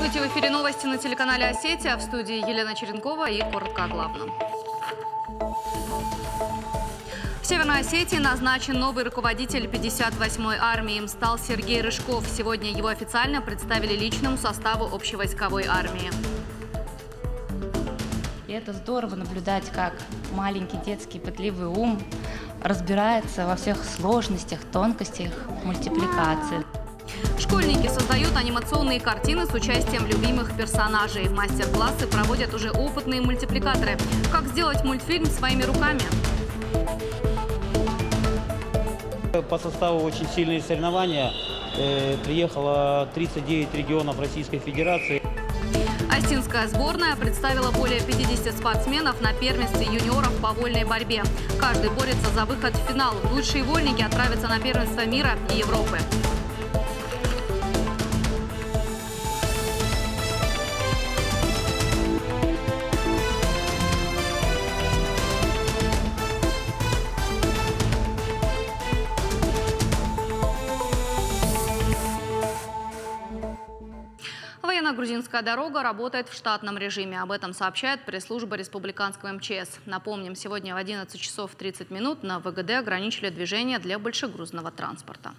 Здравствуйте! В эфире новости на телеканале «Осетия». В студии Елена Черенкова и коротко о главном. В Северной Осетии назначен новый руководитель 58-й армии. Им стал Сергей Рыжков. Сегодня его официально представили личному составу общевойсковой армии. И это здорово наблюдать, как маленький детский пытливый ум разбирается во всех сложностях, тонкостях мультипликации. Школьники создают анимационные картины с участием любимых персонажей. Мастер-классы проводят уже опытные мультипликаторы. Как сделать мультфильм своими руками? По составу очень сильные соревнования. Приехало 39 регионов Российской Федерации. Осетинская сборная представила более 50 спортсменов на первенстве юниоров по вольной борьбе. Каждый борется за выход в финал. Лучшие вольники отправятся на первенство мира и Европы. Военно-грузинская дорога работает в штатном режиме. Об этом сообщает пресс-служба республиканского МЧС. Напомним, сегодня в 11 часов 30 минут на ВГД ограничили движение для большегрузного транспорта.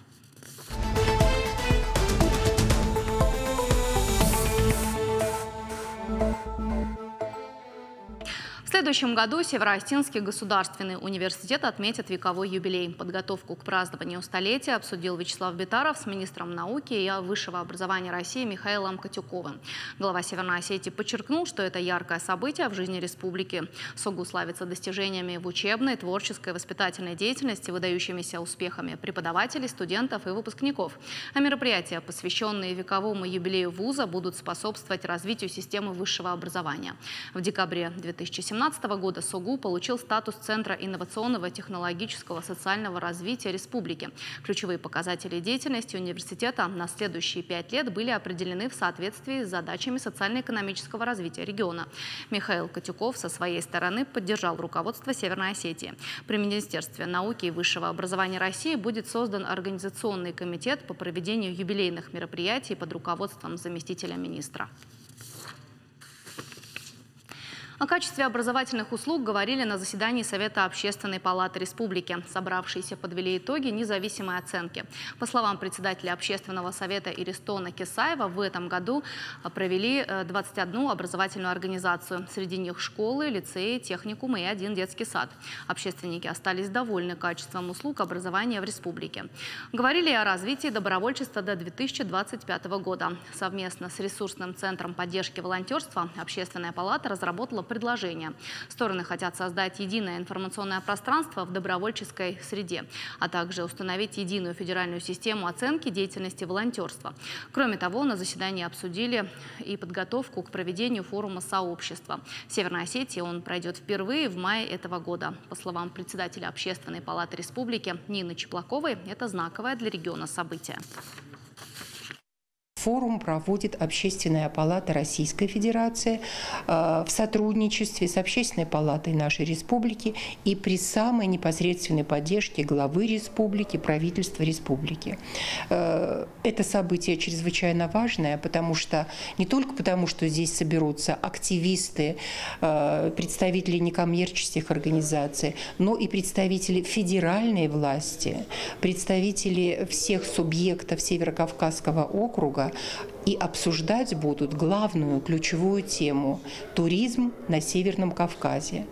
В следующем году Северо-Осетинский государственный университет отметит вековой юбилей. Подготовку к празднованию столетия обсудил Вячеслав Битаров с министром науки и высшего образования России Михаилом Котюковым. Глава Северной Осетии подчеркнул, что это яркое событие в жизни республики. СОГУ славится достижениями в учебной, творческой, воспитательной деятельности, выдающимися успехами преподавателей, студентов и выпускников. А мероприятия, посвященные вековому юбилею вуза, будут способствовать развитию системы высшего образования. В декабре 2017 года СОГУ получил статус Центра инновационного, технологического, социального развития республики. Ключевые показатели деятельности университета на следующие 5 лет были определены в соответствии с задачами социально-экономического развития региона. Михаил Котюков со своей стороны поддержал руководство Северной Осетии. При Министерстве науки и высшего образования России будет создан организационный комитет по проведению юбилейных мероприятий под руководством заместителя министра. О качестве образовательных услуг говорили на заседании Совета Общественной палаты республики. Собравшиеся подвели итоги независимой оценки. По словам председателя Общественного совета Иристона Кесаева, в этом году провели 21 образовательную организацию. Среди них школы, лицеи, техникумы и 1 детский сад. Общественники остались довольны качеством услуг образования в республике. Говорили о развитии добровольчества до 2025 года. Совместно с ресурсным центром поддержки волонтерства Общественная палата разработала предложение. Стороны хотят создать единое информационное пространство в добровольческой среде, а также установить единую федеральную систему оценки деятельности волонтерства. Кроме того, на заседании обсудили и подготовку к проведению форума сообщества. В Северной Осетии он пройдет впервые в мае этого года. По словам председателя Общественной палаты республики Нины Чеплаковой, это знаковое для региона событие. Форум проводит Общественная палата Российской Федерации в сотрудничестве с Общественной палатой нашей республики и при самой непосредственной поддержке главы республики, правительства республики. Это событие чрезвычайно важное, не только потому, что здесь соберутся активисты, представители некоммерческих организаций, но и представители федеральной власти, представители всех субъектов Северо-Кавказского округа, и обсуждать будут главную ключевую тему – туризм на Северном Кавказе.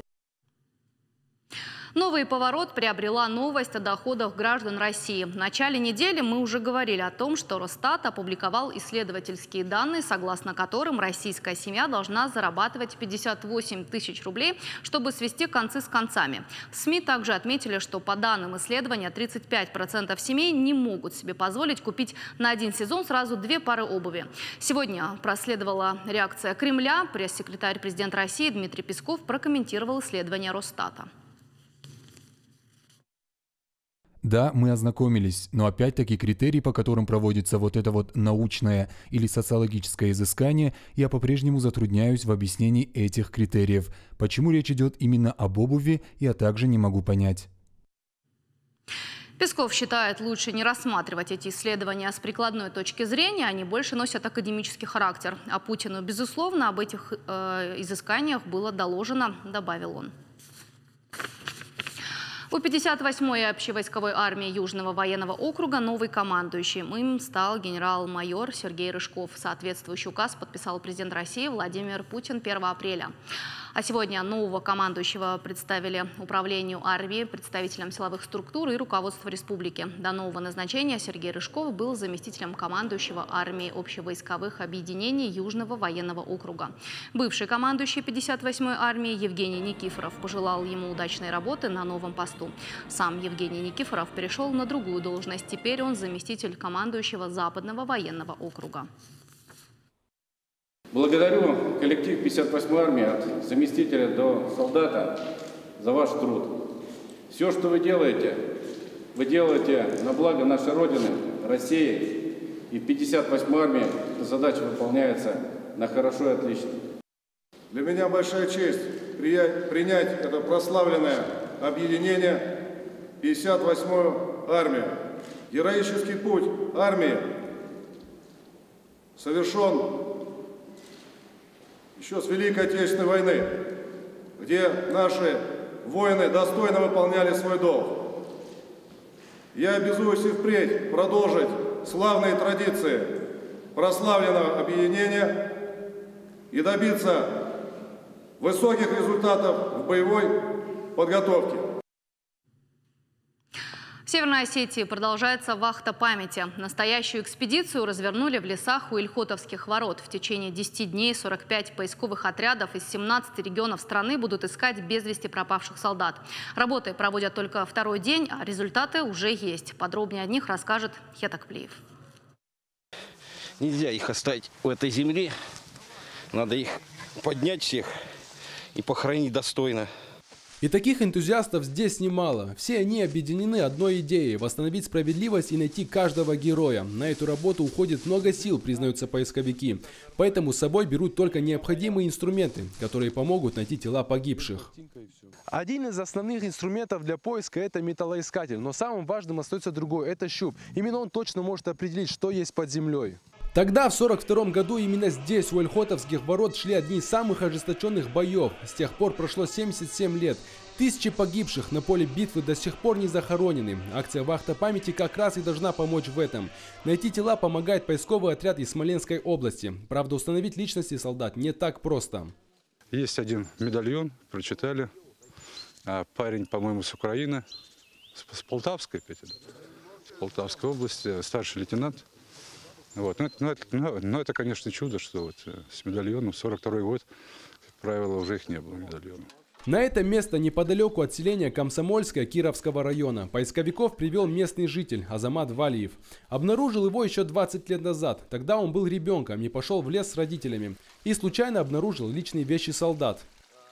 Новый поворот приобрела новость о доходах граждан России. В начале недели мы уже говорили о том, что Росстат опубликовал исследовательские данные, согласно которым российская семья должна зарабатывать 58 тысяч рублей, чтобы свести концы с концами. В СМИ также отметили, что по данным исследования 35% семей не могут себе позволить купить на один сезон сразу 2 пары обуви. Сегодня проследовала реакция Кремля. Пресс-секретарь президента России Дмитрий Песков прокомментировал исследование Росстата. Да, мы ознакомились, но опять-таки критерии, по которым проводится вот это вот научное или социологическое изыскание, я по-прежнему затрудняюсь в объяснении этих критериев. Почему речь идет именно об обуви, я также не могу понять. Песков считает, лучше не рассматривать эти исследования с прикладной точки зрения, они больше носят академический характер. А Путину, безусловно, об этих изысканиях было доложено, добавил он. У 58-й общевойсковой армии Южного военного округа новый командующий. Им стал генерал-майор Сергей Рыжков. Соответствующий указ подписал президент России Владимир Путин 1 апреля. А сегодня нового командующего представили управлению армии, представителям силовых структур и руководству республики. До нового назначения Сергей Рыжков был заместителем командующего армии общевойсковых объединений Южного военного округа. Бывший командующий 58-й армии Евгений Никифоров пожелал ему удачной работы на новом посту. Сам Евгений Никифоров перешел на другую должность. Теперь он заместитель командующего Западного военного округа. Благодарю коллектив 58-й армии от заместителя до солдата за ваш труд. Все, что вы делаете на благо нашей Родины, России. И в 58-й армии эта задача выполняется на хорошо и отлично. Для меня большая честь принять это прославленное объединение 58-ю армию. Героический путь армии совершен еще с Великой Отечественной войны, где наши воины достойно выполняли свой долг. Я обязуюсь и впредь продолжить славные традиции прославленного объединения и добиться высоких результатов в боевой подготовке. В Северной Осетии продолжается вахта памяти. Настоящую экспедицию развернули в лесах у Ильхотовских ворот. В течение 10 дней 45 поисковых отрядов из 17 регионов страны будут искать без вести пропавших солдат. Работы проводят только второй день, а результаты уже есть. Подробнее о них расскажет Хетакплиев. Нельзя их оставить в этой земле. Надо их поднять всех и похоронить достойно. И таких энтузиастов здесь немало. Все они объединены одной идеей – восстановить справедливость и найти каждого героя. На эту работу уходит много сил, признаются поисковики. Поэтому с собой берут только необходимые инструменты, которые помогут найти тела погибших. Один из основных инструментов для поиска – это металлоискатель. Но самым важным остается другой – это щуп. Именно он точно может определить, что есть под землей. Тогда, в 1942 году, именно здесь, у Ильхотовских ворот, шли одни из самых ожесточенных боев. С тех пор прошло 77 лет. Тысячи погибших на поле битвы до сих пор не захоронены. Акция «Вахта памяти» как раз и должна помочь в этом. Найти тела помогает поисковый отряд из Смоленской области. Правда, установить личности солдат не так просто. Есть один медальон, прочитали. Парень, по-моему, с Украины, с Полтавской, опять, с Полтавской области, старший лейтенант. Вот. Но это, конечно, чудо, что вот с медальоном 42-й год, как правило, уже их не было медальонов. На это место неподалеку от селения Комсомольское Кировского района поисковиков привел местный житель Азамат Валиев. Обнаружил его еще 20 лет назад. Тогда он был ребенком и пошел в лес с родителями. И случайно обнаружил личные вещи солдат.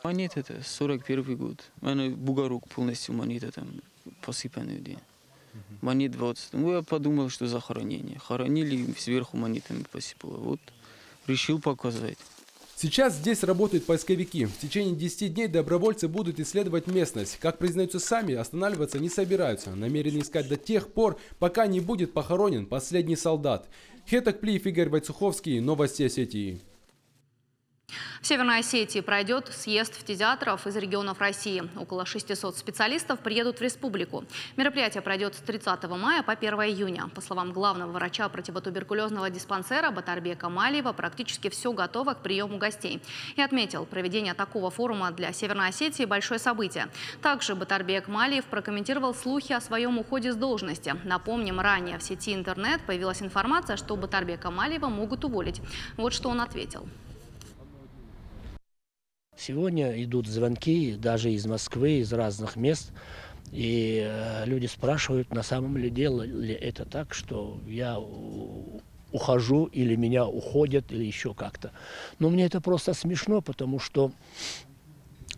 Монеты это 41 год. Бугорок полностью монеты там посыпанные. Монет 20. Ну, я подумал, что захоронение. Хоронили, сверху монетами посыпало. Вот, решил показать. Сейчас здесь работают поисковики. В течение 10 дней добровольцы будут исследовать местность. Как признаются сами, останавливаться не собираются. Намерены искать до тех пор, пока не будет похоронен последний солдат. Хетакплиев, Игорь Войцуховский, Новости Осетии. В Северной Осетии пройдет съезд фтизиатров из регионов России. Около 600 специалистов приедут в республику. Мероприятие пройдет с 30 мая по 1 июня. По словам главного врача противотуберкулезного диспансера Батарбека Малиева, практически все готово к приему гостей. И отметил, проведение такого форума для Северной Осетии – большое событие. Также Батарбек Малиев прокомментировал слухи о своем уходе с должности. Напомним, ранее в сети интернет появилась информация, что Батарбека Малиева могут уволить. Вот что он ответил. Сегодня идут звонки даже из Москвы, из разных мест. И люди спрашивают, на самом деле ли это так, что я ухожу или меня уходят, или еще как-то. Но мне это просто смешно, потому что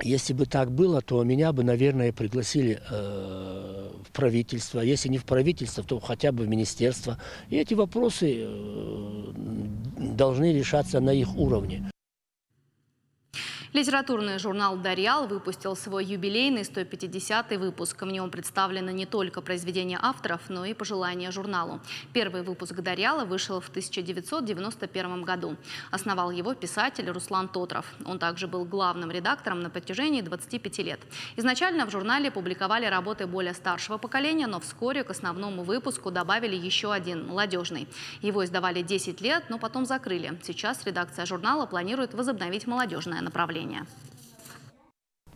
если бы так было, то меня бы, наверное, пригласили в правительство. Если не в правительство, то хотя бы в министерство. И эти вопросы должны решаться на их уровне. Литературный журнал «Дарьял» выпустил свой юбилейный 150-й выпуск. В нем представлены не только произведения авторов, но и пожелания журналу. Первый выпуск «Дарьяла» вышел в 1991 году. Основал его писатель Руслан Тотров. Он также был главным редактором на протяжении 25 лет. Изначально в журнале публиковали работы более старшего поколения, но вскоре к основному выпуску добавили еще один – молодежный. Его издавали 10 лет, но потом закрыли. Сейчас редакция журнала планирует возобновить молодежное направление.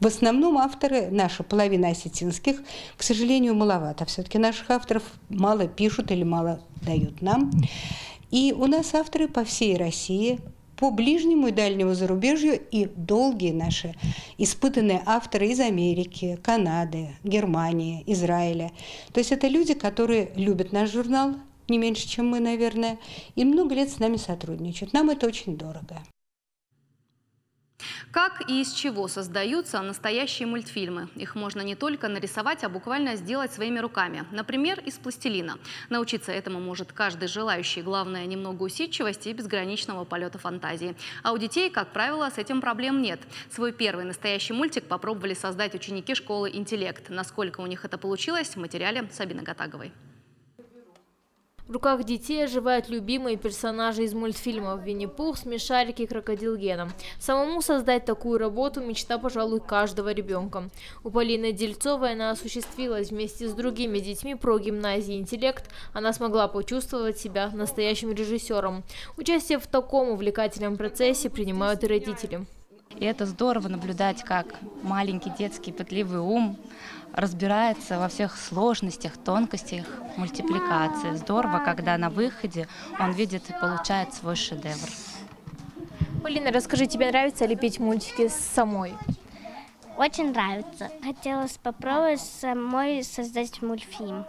В основном авторы, наша половина осетинских, к сожалению, маловато. Все-таки наших авторов мало пишут или мало дают нам. И у нас авторы по всей России, по ближнему и дальнему зарубежью, и долгие наши испытанные авторы из Америки, Канады, Германии, Израиля. То есть это люди, которые любят наш журнал, не меньше, чем мы, наверное, и много лет с нами сотрудничают. Нам это очень дорого. Как и из чего создаются настоящие мультфильмы? Их можно не только нарисовать, а буквально сделать своими руками. Например, из пластилина. Научиться этому может каждый желающий. Главное, немного усидчивости и безграничного полета фантазии. А у детей, как правило, с этим проблем нет. Свой первый настоящий мультик попробовали создать ученики школы «Интеллект». Насколько у них это получилось, в материале Сабины Гатаговой. В руках детей оживают любимые персонажи из мультфильмов: Винни-Пух, Смешарики, Крокодил Гена. Самому создать такую работу – мечта, пожалуй, каждого ребенка. У Полины Дельцовой она осуществилась. Вместе с другими детьми прогимназии «Интеллект» она смогла почувствовать себя настоящим режиссером. Участие в таком увлекательном процессе принимают и родители. И это здорово наблюдать, как маленький детский пытливый ум разбирается во всех сложностях, тонкостях мультипликации. Здорово, когда на выходе он видит и получает свой шедевр. Полина, расскажи, тебе нравится лепить мультики самой? Очень нравится. Хотелось попробовать самой создать мультфильм.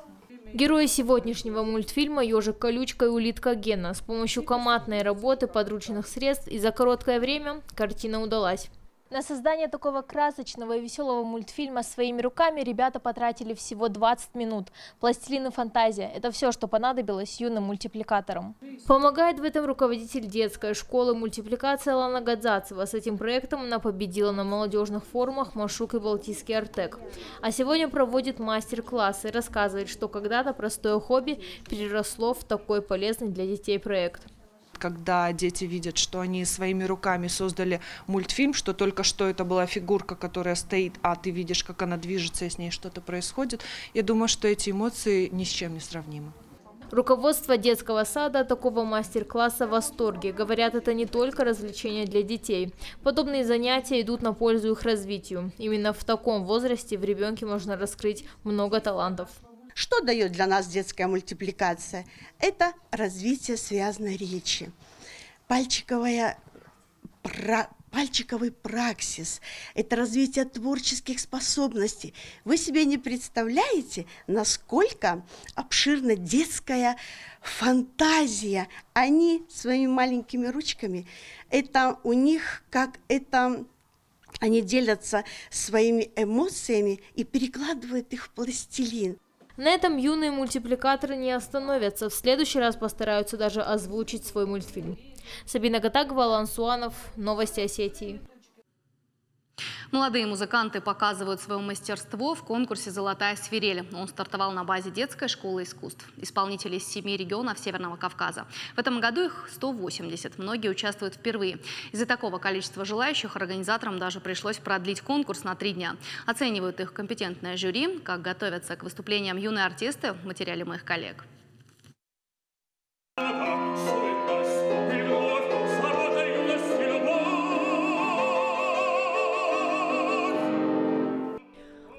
Герои сегодняшнего мультфильма – ежик Колючка и улитка Гена. С помощью командной работы, подручных средств и за короткое время картина удалась. На создание такого красочного и веселого мультфильма своими руками ребята потратили всего 20 минут. Пластилин и фантазия – это все, что понадобилось юным мультипликаторам. Помогает в этом руководитель детской школы мультипликации Лана Гадзацева. С этим проектом она победила на молодежных форумах «Машук» и «Балтийский Артек». А сегодня проводит мастер-классы и рассказывает, что когда-то простое хобби переросло в такой полезный для детей проект. Когда дети видят, что они своими руками создали мультфильм, что только что это была фигурка, которая стоит, а ты видишь, как она движется, и с ней что-то происходит, я думаю, что эти эмоции ни с чем не сравнимы. Руководство детского сада от такого мастер-класса в восторге. Говорят, это не только развлечение для детей. Подобные занятия идут на пользу их развитию. Именно в таком возрасте в ребенке можно раскрыть много талантов. Что дает для нас детская мультипликация? Это развитие связанной речи, пальчиковый праксис, это развитие творческих способностей. Вы себе не представляете, насколько обширна детская фантазия. Они своими маленькими ручками, это у них как это... Они делятся своими эмоциями и перекладывают их в пластилин. На этом юные мультипликаторы не остановятся. В следующий раз постараются даже озвучить свой мультфильм. Сабина Гатагова, Алан Суанов. Новости Осетии. Молодые музыканты показывают свое мастерство в конкурсе «Золотая свирель». Он стартовал на базе детской школы искусств. Исполнители из 7 регионов Северного Кавказа. В этом году их 180. Многие участвуют впервые. Из-за такого количества желающих организаторам даже пришлось продлить конкурс на 3 дня. Оценивают их компетентное жюри. Как готовятся к выступлениям юные артисты, в материале моих коллег.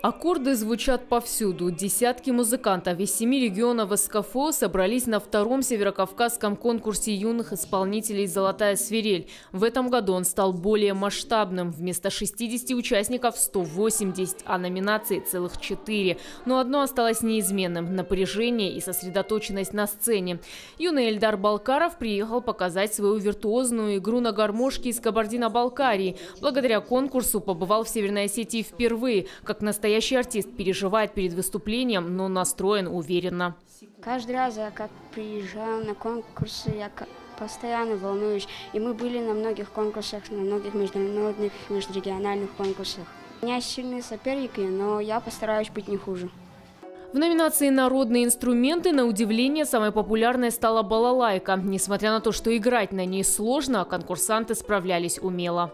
Аккорды звучат повсюду. Десятки музыкантов из 7 регионов СКФО собрались на втором северокавказском конкурсе юных исполнителей «Золотая свирель». В этом году он стал более масштабным. Вместо 60 участников 180, а номинаций целых 4. Но одно осталось неизменным – напряжение и сосредоточенность на сцене. Юный Эльдар Балкаров приехал показать свою виртуозную игру на гармошке из Кабардино-Балкарии. Благодаря конкурсу побывал в Северной Осетии впервые. Как настоящий артист переживает перед выступлением, но настроен уверенно. Каждый раз, как приезжаю на конкурсы, я постоянно волнуюсь. И мы были на многих конкурсах, на многих международных, межрегиональных конкурсах. У меня сильные соперники, но я постараюсь быть не хуже. В номинации «Народные инструменты» на удивление самой популярной стала балалайка. Несмотря на то, что играть на ней сложно, конкурсанты справлялись умело.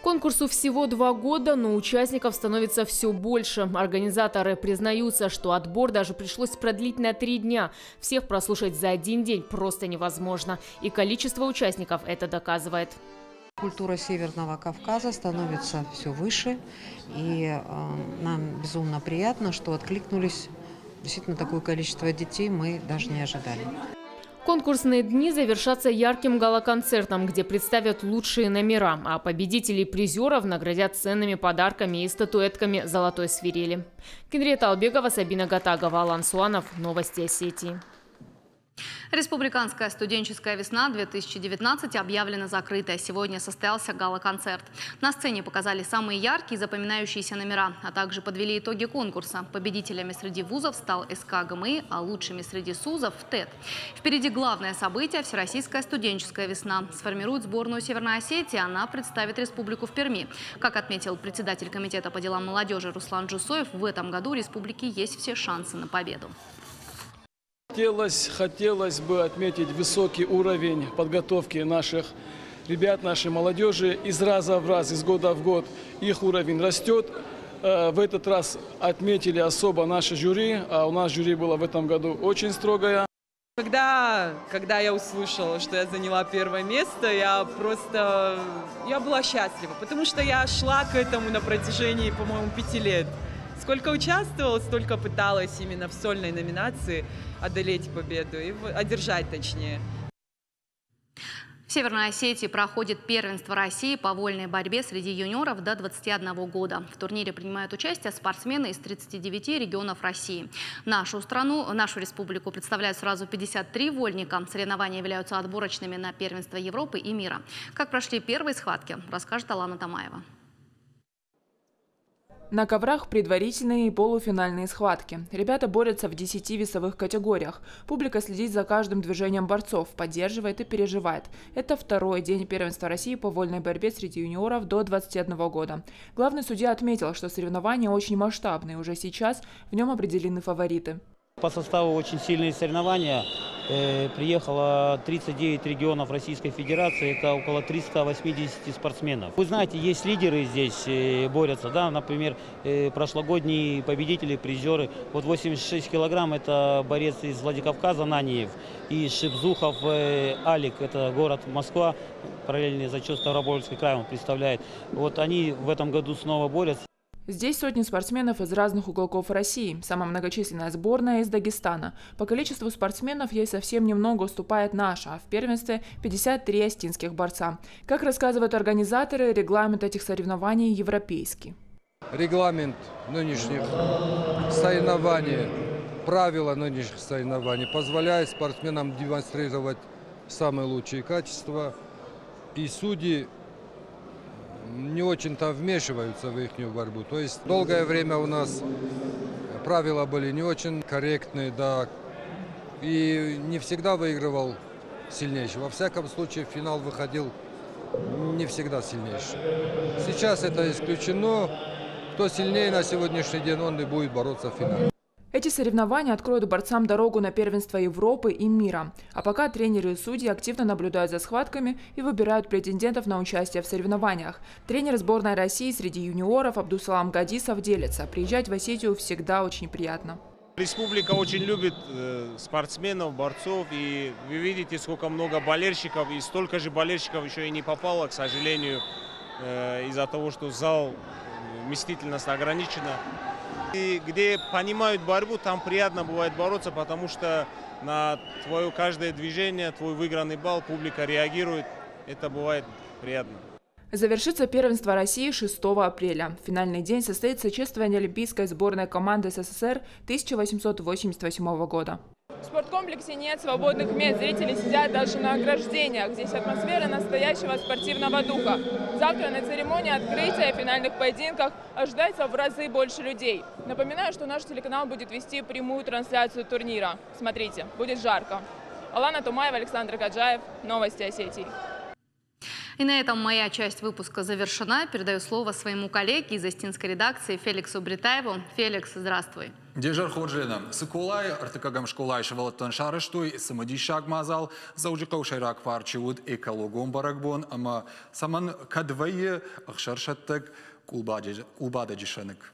Конкурсу всего 2 года, но участников становится все больше. Организаторы признаются, что отбор даже пришлось продлить на 3 дня. Всех прослушать за 1 день просто невозможно. И количество участников это доказывает. Культура Северного Кавказа становится все выше, и нам безумно приятно, что откликнулись действительно такое количество детей, мы даже не ожидали. Конкурсные дни завершатся ярким гала-концертом, где представят лучшие номера, а победителей и призеров наградят ценными подарками и статуэтками золотой свирели. Кенриета Албегова, Сабина Гатагова, Алан Суанов. Новости Осетии. Республиканская студенческая весна-2019 объявлена закрытой. Сегодня состоялся гала-концерт. На сцене показали самые яркие и запоминающиеся номера, а также подвели итоги конкурса. Победителями среди вузов стал СК ГМИ, а лучшими среди СУЗов – ТЭТ. Впереди главное событие – Всероссийская студенческая весна. Сформирует сборную Северной Осетии, она представит республику в Перми. Как отметил председатель комитета по делам молодежи Руслан Джусоев, в этом году у республики есть все шансы на победу. Хотелось бы отметить высокий уровень подготовки наших ребят, нашей молодежи. Из раза в раз, из года в год их уровень растет. В этот раз отметили особо наше жюри, а у нас жюри было в этом году очень строгое. Когда я услышала, что я заняла 1-е место, я была счастлива, потому что я шла к этому на протяжении, по-моему, 5 лет. Сколько участвовала, столько пыталась именно в сольной номинации одолеть победу и одержать точнее. В Северной Осетии проходит первенство России по вольной борьбе среди юниоров до 21 года. В турнире принимают участие спортсмены из 39 регионов России. Нашу страну, нашу республику представляют сразу 53 вольника. Соревнования являются отборочными на первенство Европы и мира. Как прошли первые схватки, расскажет Алана Тамаева. На коврах предварительные и полуфинальные схватки. Ребята борются в 10 весовых категориях. Публика следит за каждым движением борцов, поддерживает и переживает. Это 2-й день первенства России по вольной борьбе среди юниоров до 21 года. Главный судья отметил, что соревнования очень масштабные. Уже сейчас в нем определены фавориты. По составу очень сильные соревнования. Приехало 39 регионов Российской Федерации, это около 380 спортсменов. Вы знаете, есть лидеры здесь, борются, да, например, прошлогодние победители, призеры. Вот 86 килограмм, это борец из Владикавказа Наниев, и Шипзухов Алик, это город Москва, параллельный зачет Ставропольский край он представляет. Вот они в этом году снова борются. Здесь сотни спортсменов из разных уголков России. Самая многочисленная сборная из Дагестана. По количеству спортсменов ей совсем немного уступает наша, а в первенстве 53 остинских борца. Как рассказывают организаторы, регламент этих соревнований европейский. Регламент нынешних соревнований, правила нынешних соревнований позволяет спортсменам демонстрировать самые лучшие качества, и судьи не очень-то вмешиваются в их борьбу. То есть долгое время у нас правила были не очень корректные, да, и не всегда выигрывал сильнейший. Во всяком случае, в финал выходил не всегда сильнейший. Сейчас это исключено. Кто сильнее на сегодняшний день, он и будет бороться в финале. Эти соревнования откроют борцам дорогу на первенство Европы и мира. А пока тренеры и судьи активно наблюдают за схватками и выбирают претендентов на участие в соревнованиях. Тренер сборной России среди юниоров Абдусалам Гадисов делится. Приезжать в Осетию всегда очень приятно. Республика очень любит спортсменов, борцов. И вы видите, сколько много болельщиков. И столько же болельщиков еще и не попало, к сожалению, из-за того, что зал вместительность ограничена. И где понимают борьбу, там приятно бывает бороться, потому что на твое каждое движение, твой выигранный балл публика реагирует. Это бывает приятно. Завершится первенство России 6 апреля. В финальный день состоится чествование олимпийской сборной команды СССР 1888 года. В спорткомплексе нет свободных мест, зрители сидят даже на ограждениях. Здесь атмосфера настоящего спортивного духа. Завтра на церемонии открытия и финальных поединках ожидается в разы больше людей. Напоминаю, что наш телеканал будет вести прямую трансляцию турнира. Смотрите, будет жарко. Алана Тумаева, Александр Гаджаев. Новости Осетии. И на этом моя часть выпуска завершена. Передаю слово своему коллеге из остинской редакции Феликсу Бритаеву. Феликс, здравствуй. Дежар Ходжина. Сыкулай, артыкагам шкулай шевалаттан шарыштуй, самадишак мазал, заужикау шайрак парчиуд экологом баракбон, ама саман кадвайе ахшаршаттык кулбадажишанык.